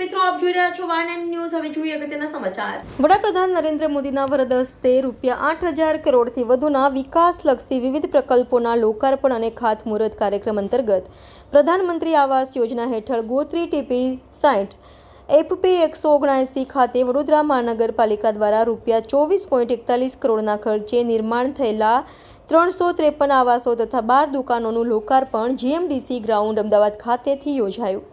મિત્રો, આપ જોઈ રહ્યા છો વાન એન્ડ ન્યૂઝ. હવે જોઈએ અગત્યના સમાચાર. વડાપ્રધાન નરેન્દ્ર મોદીના વરદ હસ્તે ₹8,000 કરોડથી વધુના વિકાસલક્ષી વિવિધ પ્રકલ્પોના લોકાર્પણ અને ખાતમુહૂર્ત કાર્યક્રમ અંતર્ગત પ્રધાનમંત્રી આવાસ યોજના હેઠળ ગોત્રી ટીપી 60 એફપી 179 ખાતે વડોદરા મહાનગરપાલિકા દ્વારા ₹24.41 કરોડના ખર્ચે નિર્માણ થયેલા 353 આવાસો તથા 12 દુકાનોનું લોકાર્પણ જીએમડીસી ગ્રાઉન્ડ અમદાવાદ ખાતેથી યોજાયું,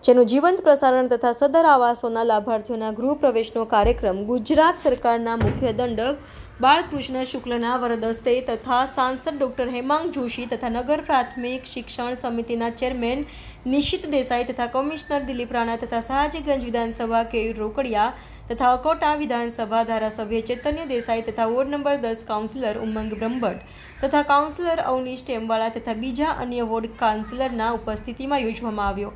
જેનું જીવંત પ્રસારણ તથા સદર આવાસોના લાભાર્થીઓના ગૃહ પ્રવેશનો કાર્યક્રમ ગુજરાત સરકારના મુખ્ય દંડક બાળકૃષ્ણ શુક્લના વરદ હસ્તે તથા સાંસદ ડોક્ટર હેમાંગ જોશી તથા નગર પ્રાથમિક શિક્ષણ સમિતિના ચેરમેન નિશિત દેસાઈ તથા કમિશનર દિલીપ રાણા તથા સયાજીગંજ વિધાનસભા કેયુર રોકડિયા તથા અકોટા વિધાનસભા ધારાસભ્ય ચૈતન્ય દેસાઈ તથા વોર્ડ નંબર 10 કાઉન્સિલર ઉમંગ બ્રહ્મભટ્ટ તથા કાઉન્સિલર અવનીશ ટેમવાળા તથા બીજા અન્ય વોર્ડ કાઉન્સિલરના ઉપસ્થિતિમાં યોજવામાં આવ્યો,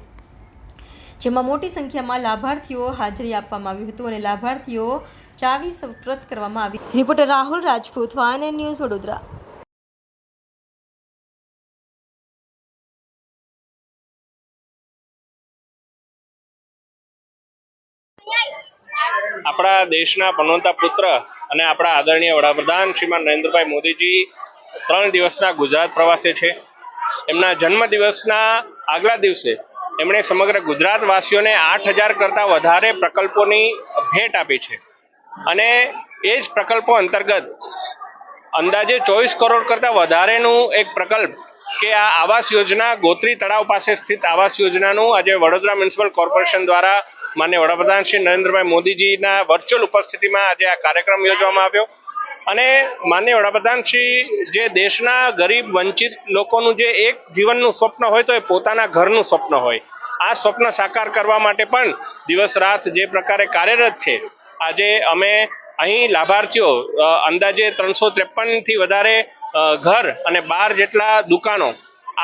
જેમાં મોટી સંખ્યામાં લાભાર્થીઓ હાજરી આપવામાં આવ્યું હતું અને લાભાર્થીઓ ચાવી સુપ્રત કરવામાં આવી. Reporter Rahul Rajput, van and news, Vadodara. આપણા દેશના પનોતા પુત્ર અને આપણા આદરણીય વડાપ્રધાન શ્રીમાન નરેન્દ્રભાઈ મોદીજી 3 દિવસના ગુજરાત પ્રવાસે છે. એમના જન્મદિવસના આગલા દિવસે એમણે સમગ્ર ગુજરાતવાસીઓને 8,000 કરતાં વધારે પ્રકલ્પોની ભેટ આપી છે અને એ જ પ્રકલ્પો અંતર્ગત અંદાજે 24 કરોડ કરતાં વધારેનું એક પ્રકલ્પ કે આ આવાસ યોજના ગોત્રી તળાવ પાસે સ્થિત આવાસ યોજનાનું આજે વડોદરા મ્યુનિસિપલ કોર્પોરેશન દ્વારા માનનીય વડાપ્રધાન શ્રી નરેન્દ્રભાઈ મોદીજીના વર્ચ્યુઅલ ઉપસ્થિતિમાં આજે આ કાર્યક્રમ યોજવામાં આવ્યો અને માનનીય વડાપ્રધાન શ્રી જે દેશના ગરીબ વંચિત લોકોનું જે એક જીવનનું સ્વપ્ન હોય તો એ પોતાના ઘરનું સ્વપ્ન હોય, આ સ્વપ્ન સાકાર કરવા માટે પણ દિવસ રાત જે પ્રકારે કાર્યરત છે. આજે અમે અહીં લાભાર્થીઓ અંદાજે 353થી વધારે ઘર અને 12 જેટલા દુકાનો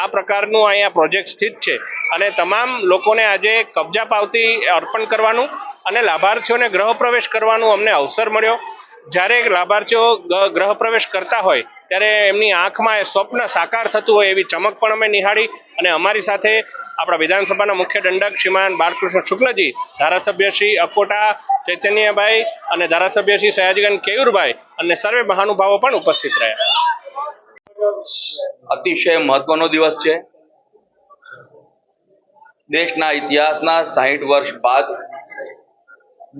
આ પ્રકારનું અહીંયા પ્રોજેક્ટ સ્થિત છે અને તમામ લોકોને આજે કબજા પાવતી અર્પણ કરવાનું અને લાભાર્થીઓને ગૃહ પ્રવેશ કરવાનું અમને અવસર મળ્યો. જ્યારે લાભાર્થીઓ ગૃહ પ્રવેશ કરતા હોય ત્યારે એમની આંખમાં એ સ્વપ્ન સાકાર થતું હોય એવી ચમક પણ અમે નિહાળી અને અમારી સાથે આપણા વિધાનસભાના મુખ્ય દંડક શ્રીમાન બાળકૃષ્ણ શુક્લજી, ધારાસભ્ય શ્રી અકોટા ચૈતન્યભાઈ અને ધારાસભ્ય શ્રી સયાજીગંજ કેયુરભાઈ અને સર્વે મહાનુભાવો પણ ઉપસ્થિત રહ્યા. અતિશય મહત્વનો દિવસ છે. દેશના ઇતિહાસના 60 વર્ષ બાદ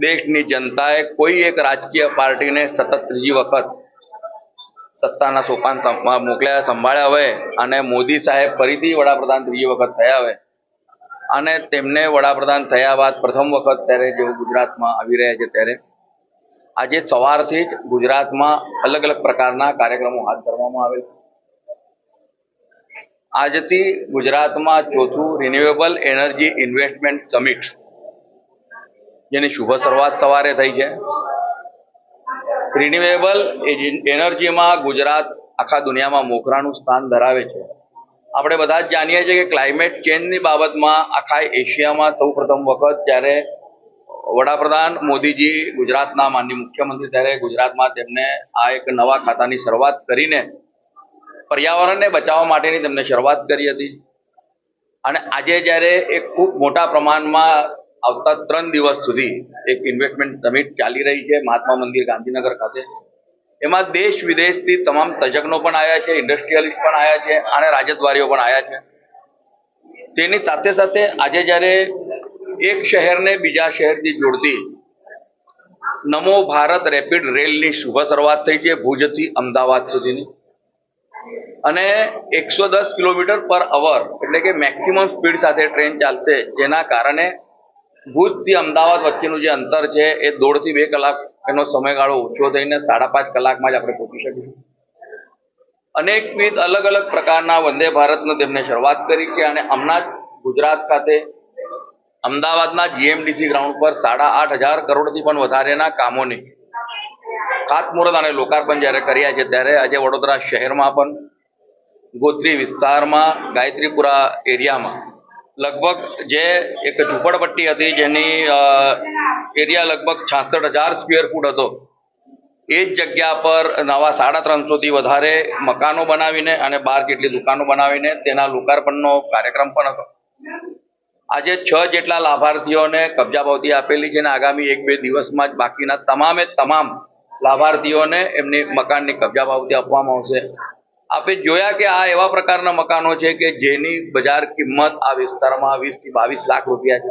દેશની જનતાએ કોઈ એક રાજકીય પાર્ટીને સતત ત્રીજી વખત સત્તાના સોપાન મોકલ્યા સંભાળ્યા હોય અને મોદી સાહેબ ફરીથી વડાપ્રધાન ત્રીજી વખત થયા હોય અને તેમને વડાપ્રધાન થયા બાદ પ્રથમ વખત ત્યારે જેઓ ગુજરાતમાં આવી રહ્યા છે ત્યારે આજે સવારથી જ ગુજરાતમાં અલગ અલગ પ્રકારના કાર્યક્રમો હાથ ધરવામાં આવેલ. આજથી ગુજરાતમાં ચોથું રિન્યુએબલ એનર્જી ઇન્વેસ્ટમેન્ટ સમિટ જેની શુભ શરૂઆત સવારે થઈ છે. રિન્યુએબલ એનર્જીમાં ગુજરાત આખા દુનિયામાં મોખરાનું સ્થાન ધરાવે છે. આપણે બધા જ જાણીએ છીએ કે ક્લાઇમેટ ચેન્જની બાબતમાં આખા એશિયામાં સૌ પ્રથમ વખત જ્યારે વડાપ્રધાન મોદીજી ગુજરાતના માનનીય મુખ્યમંત્રી ત્યારે ગુજરાતમાં તેમને આ એક નવા ખાતાની શરૂઆત કરીને પર્યાવરણને બચાવવા માટેની તેમને શરૂઆત કરી હતી અને આજે જ્યારે એક ખૂબ મોટા પ્રમાણમાં આવતા 3 દિવસ સુધી એક ઇન્વેસ્ટમેન્ટ સમિટ ચાલી રહી છે મહાત્મા મંદિર ગાંધીનગર ખાતે. એમાં દેશ વિદેશથી તમામ તજજ્ઞો પણ આવ્યા છે, ઇન્ડસ્ટ્રીયલિસ્ટ પણ આવ્યા છે અને રાજદ્વારીઓ પણ આવ્યા છે. તેની સાથે સાથે આજે જ્યારે એક શહેરને બીજા શહેરથી જોડતી નમો ભારત રેપિડ રેલની શુભ શરૂઆત થઈ છે ભુજથી અમદાવાદ સુધીની અને 110 કિલોમીટર પર અવર એટલે કે મેક્સિમમ સ્પીડ સાથે ટ્રેન ચાલશે, જેના કારણે ભુજથી અમદાવાદ વચ્ચેનું જે અંતર છે એ 1.5 થી 2 કલાક એનો સમયગાળો ઓછો થઈને 5.5 કલાકમાં જ આપણે પહોંચી શકીશું. અનેકવિધ અલગ અલગ પ્રકારના વંદે ભારતનો તેમને શરૂઆત કરી છે અને હમણાં જ ગુજરાત ખાતે અમદાવાદના જીએમડીસી ગ્રાઉન્ડ પર 8,500 કરોડથી પણ વધારેના કામોની ખાતમુહૂર્ત અને લોકાર્પણ જ્યારે કર્યા છે ત્યારે આજે વડોદરા શહેરમાં પણ ગોત્રી વિસ્તારમાં ગાયત્રીપુરા એરિયામાં લગભગ જે એક ઝૂંપડપટ્ટી હતી જેની એરિયા લગભગ 66,000 સ્ક્વેર ફૂટ હતો, એ જ જગ્યા પર નવા 350થી વધારે મકાનો બનાવીને અને 12 જેટલી દુકાનો બનાવીને તેના લોકાર્પણનો કાર્યક્રમ પણ હતો. આજે 6 જેટલા લાભાર્થીઓને કબજા પાવતી આપેલી છે અને આગામી 1-2 દિવસમાં જ બાકીના તમામે તમામ લાભાર્થીઓને એમની મકાનની કબજા પાવતી આપવામાં આવશે. આપે જોયા કે આ એવા પ્રકારના મકાનો છે કે જેની બજાર કિંમત આ વિસ્તારમાં 20 થી 22 લાખ રૂપિયા છે.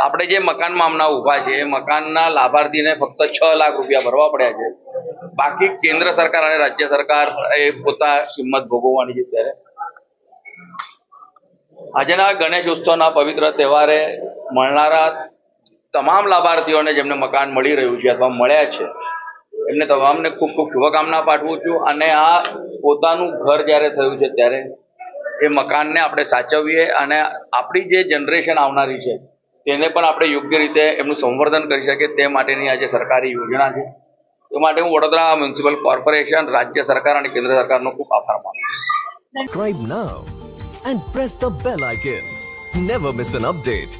આપણે જે મકાનમાં હમણાં ઊભા છે એ મકાનના લાભાર્થીને ફક્ત 6 લાખ રૂપિયા ભરવા પડ્યા છે. બાકી કેન્દ્ર સરકાર અને રાજ્ય સરકાર એ પોતા કિંમત ભોગવવાની છે. ત્યારે આજના ગણેશ ઉત્સવના પવિત્ર તહેવારે મળનારા તમામ લાભાર્થીઓને જેમને મકાન મળી રહ્યું છે અથવા મળ્યા છે એમને તમામને ખૂબ ખૂબ શુભકામના પાઠવું છું. અને આ પોતાનું ઘર જ્યારે થયું છે ત્યારે એ મકાનને આપણે સાચવીએ અને આપણી જે જનરેશન આવનારી છે તેને પણ આપણે યોગ્ય રીતે એમનું સંવર્ધન કરી શકીએ તે માટેની આજે સરકારી યોજના છે. એ માટે હું વડોદરા મ્યુનિસિપલ કોર્પોરેશન, રાજ્ય સરકાર અને કેન્દ્ર સરકારનો ખૂબ આભાર માનું છું. Subscribe now and press the bell icon. Never miss an update.